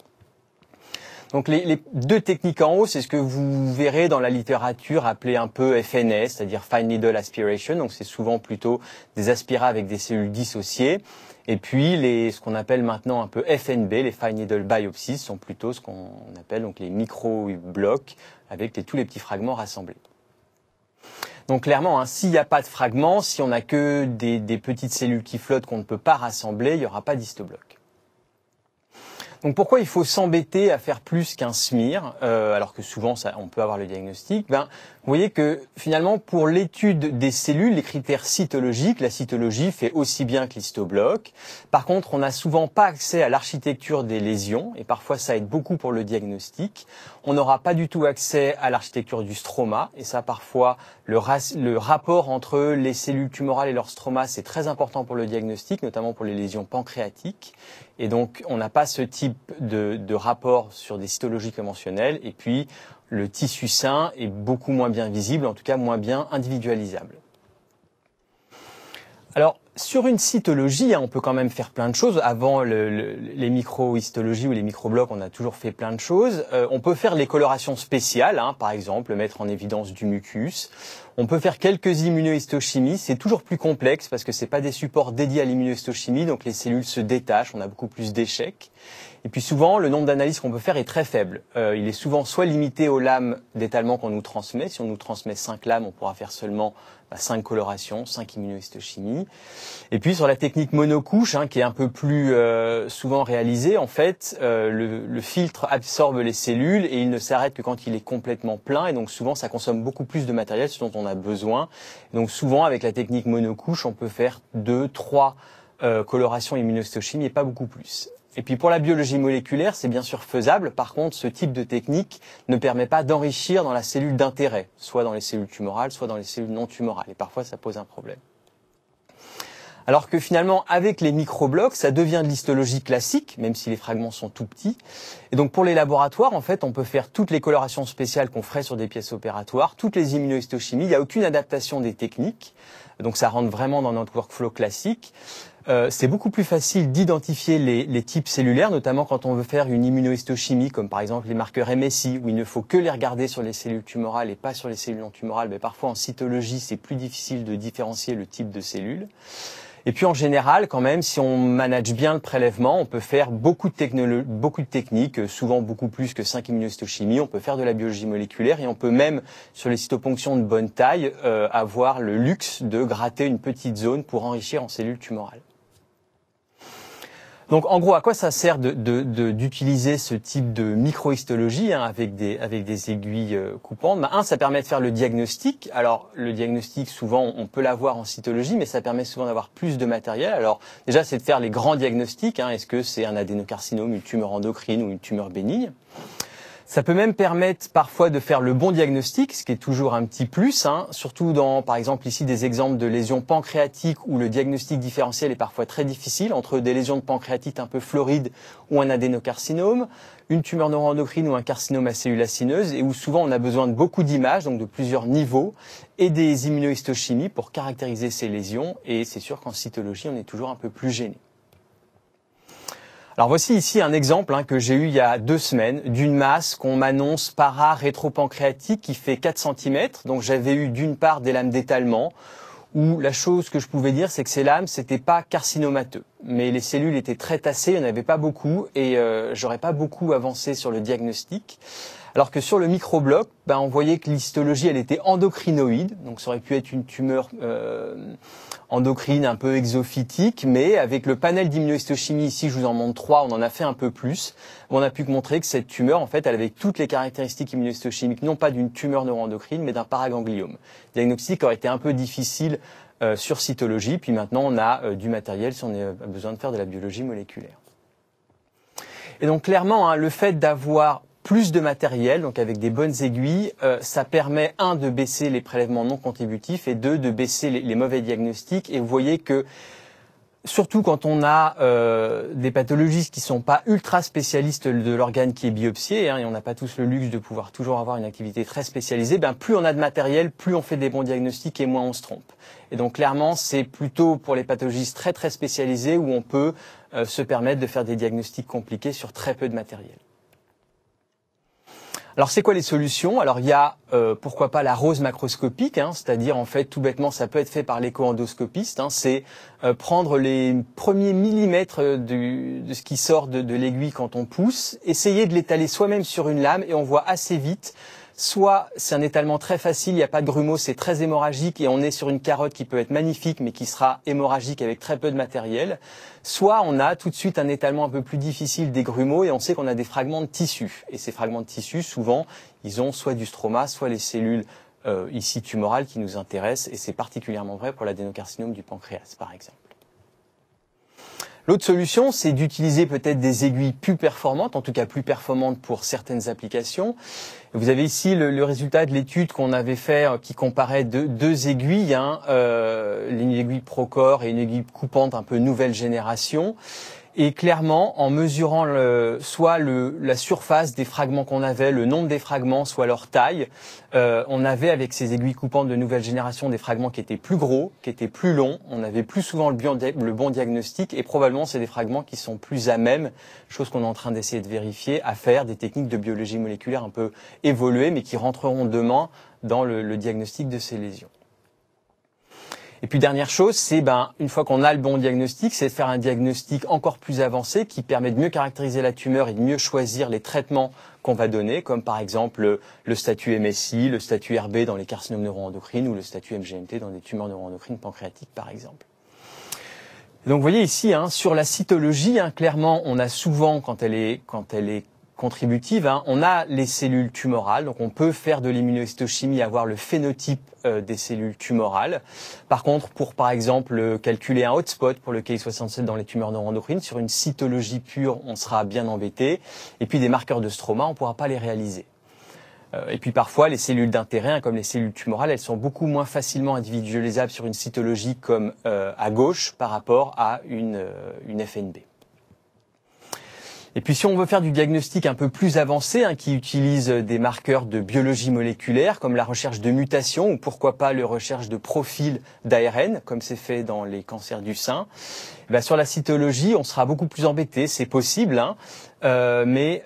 Donc les deux techniques en haut, c'est ce que vous verrez dans la littérature appelée un peu FNS, c'est-à-dire Fine Needle Aspiration. Donc c'est souvent plutôt des aspirats avec des cellules dissociées. Et puis ce qu'on appelle maintenant un peu FNB, les Fine Needle Biopsies, sont plutôt ce qu'on appelle donc les micro-blocs avec tous les petits fragments rassemblés. Donc clairement, s'il n'y a pas de fragments, si on n'a que des petites cellules qui flottent qu'on ne peut pas rassembler, il n'y aura pas d'histobloc. Donc pourquoi il faut s'embêter à faire plus qu'un smear, alors que souvent on peut avoir le diagnostic? Vous voyez que finalement pour l'étude des cellules, les critères cytologiques, la cytologie fait aussi bien que l'histobloc. Par contre, on n'a souvent pas accès à l'architecture des lésions et parfois ça aide beaucoup pour le diagnostic. On n'aura pas du tout accès à l'architecture du stroma et ça parfois le rapport entre les cellules tumorales et leur stroma c'est très important pour le diagnostic, notamment pour les lésions pancréatiques. Et donc, on n'a pas ce type de rapport sur des cytologies conventionnelles. Et puis, le tissu sain est beaucoup moins bien visible, en tout cas moins bien individualisable. Alors, sur une cytologie, on peut quand même faire plein de choses. Avant les micro-histologies ou les microblocs, on a toujours fait plein de choses. On peut faire les colorations spéciales, par exemple, mettre en évidence du mucus. On peut faire quelques immunohistochimies. C'est toujours plus complexe parce que c'est pas des supports dédiés à l'immunohistochimie, donc les cellules se détachent, on a beaucoup plus d'échecs. Et puis souvent, le nombre d'analyses qu'on peut faire est très faible. Il est souvent soit limité aux lames d'étalement qu'on nous transmet. Si on nous transmet 5 lames, on pourra faire seulement 5 colorations, 5 immunohistochimies. Et puis sur la technique monocouche, qui est un peu plus souvent réalisée, en fait, le filtre absorbe les cellules et il ne s'arrête que quand il est complètement plein. Et donc souvent, ça consomme beaucoup plus de matériel, ce dont on a besoin. Et donc souvent, avec la technique monocouche, on peut faire 2, 3 colorations immunohistochimie et pas beaucoup plus. Et puis pour la biologie moléculaire, c'est bien sûr faisable. Par contre, ce type de technique ne permet pas d'enrichir dans la cellule d'intérêt, soit dans les cellules tumorales, soit dans les cellules non tumorales. Et parfois, ça pose un problème. Alors que finalement, avec les microblocs, ça devient de l'histologie classique, même si les fragments sont tout petits. Et donc pour les laboratoires, en fait, on peut faire toutes les colorations spéciales qu'on ferait sur des pièces opératoires, toutes les immunohistochimies. Il n'y a aucune adaptation des techniques. Donc ça rentre vraiment dans notre workflow classique. C'est beaucoup plus facile d'identifier les types cellulaires, notamment quand on veut faire une immunohistochimie, comme par exemple les marqueurs MSI, où il ne faut que les regarder sur les cellules tumorales et pas sur les cellules non tumorales. Mais parfois en cytologie, c'est plus difficile de différencier le type de cellule. Et puis en général, quand même, si on manage bien le prélèvement, on peut faire beaucoup de techniques, souvent beaucoup plus que 5 immunohistochimies. On peut faire de la biologie moléculaire et on peut même, sur les cytoponctions de bonne taille, avoir le luxe de gratter une petite zone pour enrichir en cellules tumorales. Donc en gros, à quoi ça sert d'utiliser ce type de microhistologie avec des aiguilles coupantes? Ça permet de faire le diagnostic. Alors le diagnostic, souvent, on peut l'avoir en cytologie, mais ça permet souvent d'avoir plus de matériel. Alors déjà, c'est de faire les grands diagnostics. Est-ce que c'est un adénocarcinome, une tumeur endocrine ou une tumeur bénigne? Ça peut même permettre parfois de faire le bon diagnostic, ce qui est toujours un petit plus, surtout dans, par exemple, ici des exemples de lésions pancréatiques où le diagnostic différentiel est parfois très difficile, entre des lésions de pancréatite un peu florides ou un adénocarcinome, une tumeur neuroendocrine ou un carcinome à cellules acineuses, et où souvent on a besoin de beaucoup d'images, donc de plusieurs niveaux, et des immunohistochimies pour caractériser ces lésions, et c'est sûr qu'en cytologie, on est toujours un peu plus gêné. Alors voici ici un exemple que j'ai eu il y a 2 semaines d'une masse qu'on m'annonce para-rétropancréatique qui fait 4 cm. Donc j'avais eu d'une part des lames d'étalement où la chose que je pouvais dire c'est que ces lames c'était pas carcinomateux. Mais les cellules étaient très tassées, il n'y en avait pas beaucoup et j'aurais pas beaucoup avancé sur le diagnostic. Alors que sur le microbloc, on voyait que l'histologie elle était endocrinoïde, donc ça aurait pu être une tumeur endocrine un peu exophytique, mais avec le panel d'immunohistochimie ici, je vous en montre 3, on en a fait un peu plus. On a pu montrer que cette tumeur, en fait, elle avait toutes les caractéristiques immunohistochimiques, non pas d'une tumeur neuroendocrine, mais d'un paragangliome. Le diagnostic aurait été un peu difficile sur cytologie, puis maintenant on a du matériel si on a besoin de faire de la biologie moléculaire. Et donc clairement, le fait d'avoir plus de matériel, donc avec des bonnes aiguilles, ça permet, 1, de baisser les prélèvements non contributifs et 2, de baisser les mauvais diagnostics. Et vous voyez que, surtout quand on a des pathologistes qui sont pas ultra spécialistes de l'organe qui est biopsié, et on n'a pas tous le luxe de pouvoir toujours avoir une activité très spécialisée, plus on a de matériel, plus on fait des bons diagnostics et moins on se trompe. Et donc clairement, c'est plutôt pour les pathologistes très très spécialisés où on peut se permettre de faire des diagnostics compliqués sur très peu de matériel. Alors c'est quoi les solutions? Alors il y a pourquoi pas la rose macroscopique, c'est-à-dire en fait tout bêtement ça peut être fait par l'écho-endoscopiste, c'est prendre les premiers millimètres de ce qui sort de l'aiguille quand on pousse, essayer de l'étaler soi-même sur une lame et on voit assez vite. Soit c'est un étalement très facile, il n'y a pas de grumeaux, c'est très hémorragique et on est sur une carotte qui peut être magnifique mais qui sera hémorragique avec très peu de matériel. Soit on a tout de suite un étalement un peu plus difficile des grumeaux et on sait qu'on a des fragments de tissu. Et ces fragments de tissu, souvent, ils ont soit du stroma, soit les cellules ici tumorales qui nous intéressent et c'est particulièrement vrai pour l'adénocarcinome du pancréas par exemple. L'autre solution, c'est d'utiliser peut-être des aiguilles plus performantes, en tout cas plus performantes pour certaines applications. Vous avez ici le résultat de l'étude qu'on avait fait qui comparait deux aiguilles, une aiguille Procore et une aiguille coupante un peu nouvelle génération. Et clairement, en mesurant soit la surface des fragments qu'on avait, le nombre des fragments, soit leur taille, on avait avec ces aiguilles coupantes de nouvelle génération des fragments qui étaient plus gros, qui étaient plus longs, on avait plus souvent le bon diagnostic et probablement c'est des fragments qui sont plus à même, chose qu'on est en train d'essayer de vérifier, à faire des techniques de biologie moléculaire un peu évoluées mais qui rentreront demain dans le diagnostic de ces lésions. Et puis dernière chose, c'est une fois qu'on a le bon diagnostic, c'est de faire un diagnostic encore plus avancé qui permet de mieux caractériser la tumeur et de mieux choisir les traitements qu'on va donner, comme par exemple le statut MSI, le statut RB dans les carcinomes neuroendocrines ou le statut MGMT dans des tumeurs neuroendocrines pancréatiques par exemple. Donc vous voyez ici, sur la cytologie, clairement, on a souvent, quand elle est contributive, on a les cellules tumorales, donc on peut faire de l'immunohistochimie, avoir le phénotype des cellules tumorales. Par contre, pour par exemple calculer un hotspot pour le Ki-67 dans les tumeurs neuroendocrines, sur une cytologie pure, on sera bien embêté. Et puis des marqueurs de stroma, on ne pourra pas les réaliser. Et puis parfois, les cellules d'intérêt, comme les cellules tumorales, elles sont beaucoup moins facilement individualisables sur une cytologie comme à gauche par rapport à une FNB. Et puis si on veut faire du diagnostic un peu plus avancé, qui utilise des marqueurs de biologie moléculaire, comme la recherche de mutations, ou pourquoi pas la recherche de profils d'ARN, comme c'est fait dans les cancers du sein, sur la cytologie, on sera beaucoup plus embêté. C'est possible, mais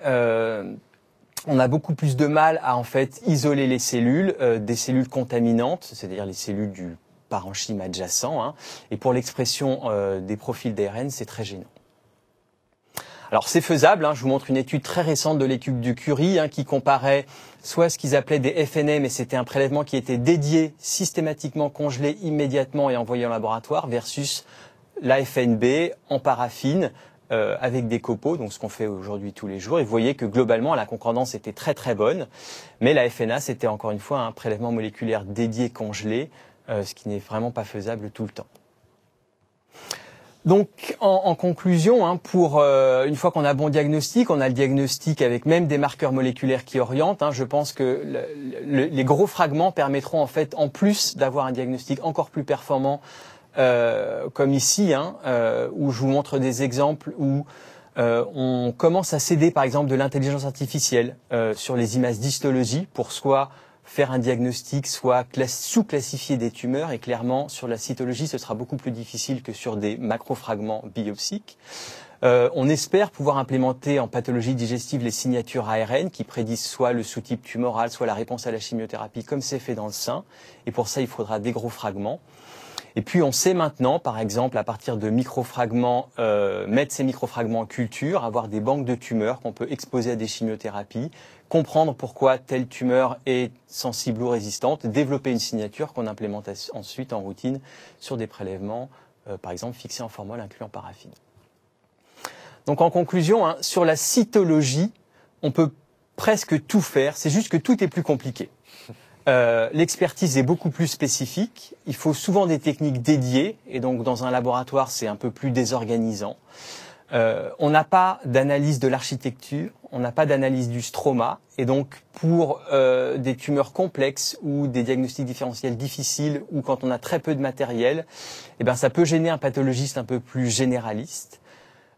on a beaucoup plus de mal à en fait isoler les cellules des cellules contaminantes, c'est-à-dire les cellules du parenchyme adjacent. Et pour l'expression des profils d'ARN, c'est très gênant. Alors c'est faisable, je vous montre une étude très récente de l'équipe du Curie qui comparait soit ce qu'ils appelaient des FNM, et c'était un prélèvement qui était dédié, systématiquement congelé immédiatement et envoyé en laboratoire, versus la FNB en paraffine avec des copeaux, donc ce qu'on fait aujourd'hui tous les jours. Et vous voyez que globalement la concordance était très très bonne, mais la FNA c'était encore une fois un prélèvement moléculaire dédié congelé, ce qui n'est vraiment pas faisable tout le temps. Donc, en conclusion, pour une fois qu'on a bon diagnostic, on a le diagnostic avec même des marqueurs moléculaires qui orientent. Je pense que les gros fragments permettront en fait, en plus d'avoir un diagnostic encore plus performant, comme ici, où je vous montre des exemples où on commence à s'aider, par exemple, de l'intelligence artificielle sur les images d'histologie pour soit faire un diagnostic, soit sous-classifier des tumeurs, et clairement, sur la cytologie, ce sera beaucoup plus difficile que sur des macrofragments biopsiques. On espère pouvoir implémenter en pathologie digestive les signatures ARN qui prédisent soit le sous-type tumoral, soit la réponse à la chimiothérapie, comme c'est fait dans le sein. Et pour ça, il faudra des gros fragments. Et puis, on sait maintenant, par exemple, à partir de microfragments, mettre ces microfragments en culture, avoir des banques de tumeurs qu'on peut exposer à des chimiothérapies, comprendre pourquoi telle tumeur est sensible ou résistante, développer une signature qu'on implémente ensuite en routine sur des prélèvements, par exemple, fixés en formol incluant paraffine. Donc, en conclusion, sur la cytologie, on peut presque tout faire, c'est juste que tout est plus compliqué. L'expertise est beaucoup plus spécifique, il faut souvent des techniques dédiées, et donc dans un laboratoire, c'est un peu plus désorganisant. On n'a pas d'analyse de l'architecture, on n'a pas d'analyse du stroma, et donc pour des tumeurs complexes ou des diagnostics différentiels difficiles, ou quand on a très peu de matériel, ça peut gêner un pathologiste un peu plus généraliste.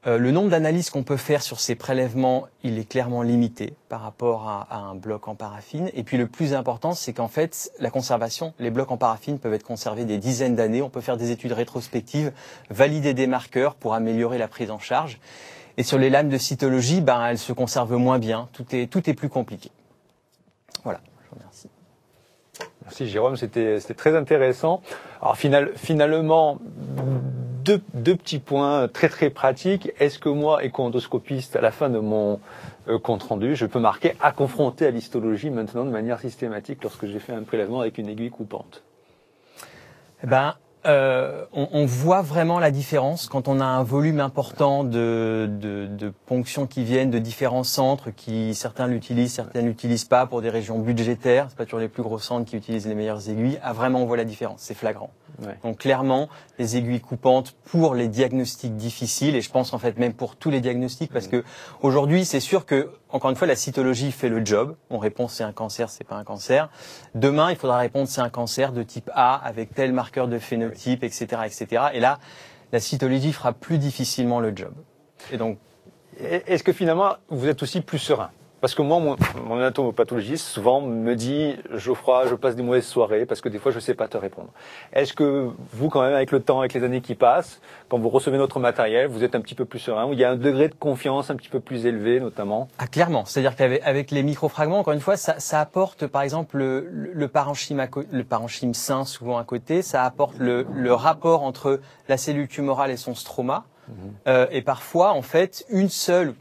Le nombre d'analyses qu'on peut faire sur ces prélèvements, il est clairement limité par rapport à un bloc en paraffine. Et puis le plus important, c'est qu'en fait, la conservation, les blocs en paraffine peuvent être conservés des dizaines d'années. On peut faire des études rétrospectives, valider des marqueurs pour améliorer la prise en charge. Et sur les lames de cytologie, elles se conservent moins bien. Tout est plus compliqué. Voilà, je vous remercie. Merci Jérôme, c'était très intéressant. Alors finalement, deux petits points très très pratiques. Est-ce que moi, écho-endoscopiste, à la fin de mon compte rendu, je peux marquer à confronter à l'histologie maintenant de manière systématique lorsque j'ai fait un prélèvement avec une aiguille coupante? On voit vraiment la différence quand on a un volume important de ponctions qui viennent de différents centres, certains l'utilisent, certains ne l'utilisent pas pour des régions budgétaires. C'est pas toujours les plus gros centres qui utilisent les meilleures aiguilles. Vraiment, on voit la différence. C'est flagrant. Ouais. Donc clairement, les aiguilles coupantes pour les diagnostics difficiles, et je pense en fait même pour tous les diagnostics, parce que aujourd'hui, c'est sûr que, encore une fois, la cytologie fait le job. On répond c'est un cancer, c'est pas un cancer. Demain, il faudra répondre c'est un cancer de type A avec tel marqueur de phénotype, etc., etc. Et là, la cytologie fera plus difficilement le job. Et donc, est-ce que finalement, vous êtes aussi plus serein? Parce que moi, mon anatomopathologiste souvent me dit « Geoffroy, je passe des mauvaises soirées parce que des fois, je ne sais pas te répondre ». Est-ce que vous, quand même, avec le temps, avec les années qui passent, quand vous recevez notre matériel, vous êtes un petit peu plus serein, où il y a un degré de confiance un petit peu plus élevé, notamment? Clairement. C'est-à-dire qu'avec les microfragments, encore une fois, ça apporte, par exemple, le parenchyme sain, souvent à côté, ça apporte le rapport entre la cellule tumorale et son stroma. Et parfois, en fait,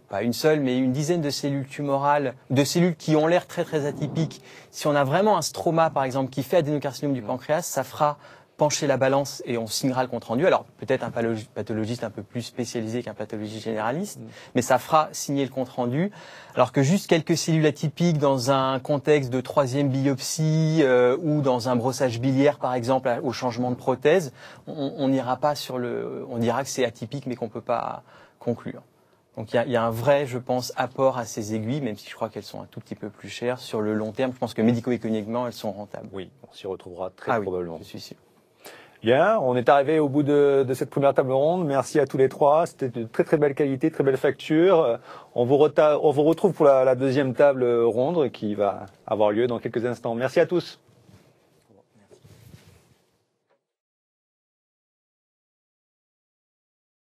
pas une seule, mais une dizaine de cellules tumorales, de cellules qui ont l'air très très atypiques. Si on a vraiment un stroma, par exemple, qui fait adénocarcinome du pancréas, ça fera pencher la balance et on signera le compte-rendu. Alors peut-être un pathologiste un peu plus spécialisé qu'un pathologiste généraliste, mais ça fera signer le compte-rendu. Alors que juste quelques cellules atypiques dans un contexte de 3e biopsie ou dans un brossage biliaire par exemple au changement de prothèse, on n'ira pas on dira que c'est atypique mais qu'on peut pas conclure. Donc il y a un vrai, je pense, apport à ces aiguilles, même si je crois qu'elles sont un tout petit peu plus chères sur le long terme. Je pense que médico-économiquement, elles sont rentables. Oui, on s'y retrouvera très probablement. Oui, je suis sûr. Bien, on est arrivé au bout de cette première table ronde. Merci à tous les trois. C'était de très très belle qualité, très belle facture. On vous retrouve pour la deuxième table ronde qui va avoir lieu dans quelques instants. Merci à tous.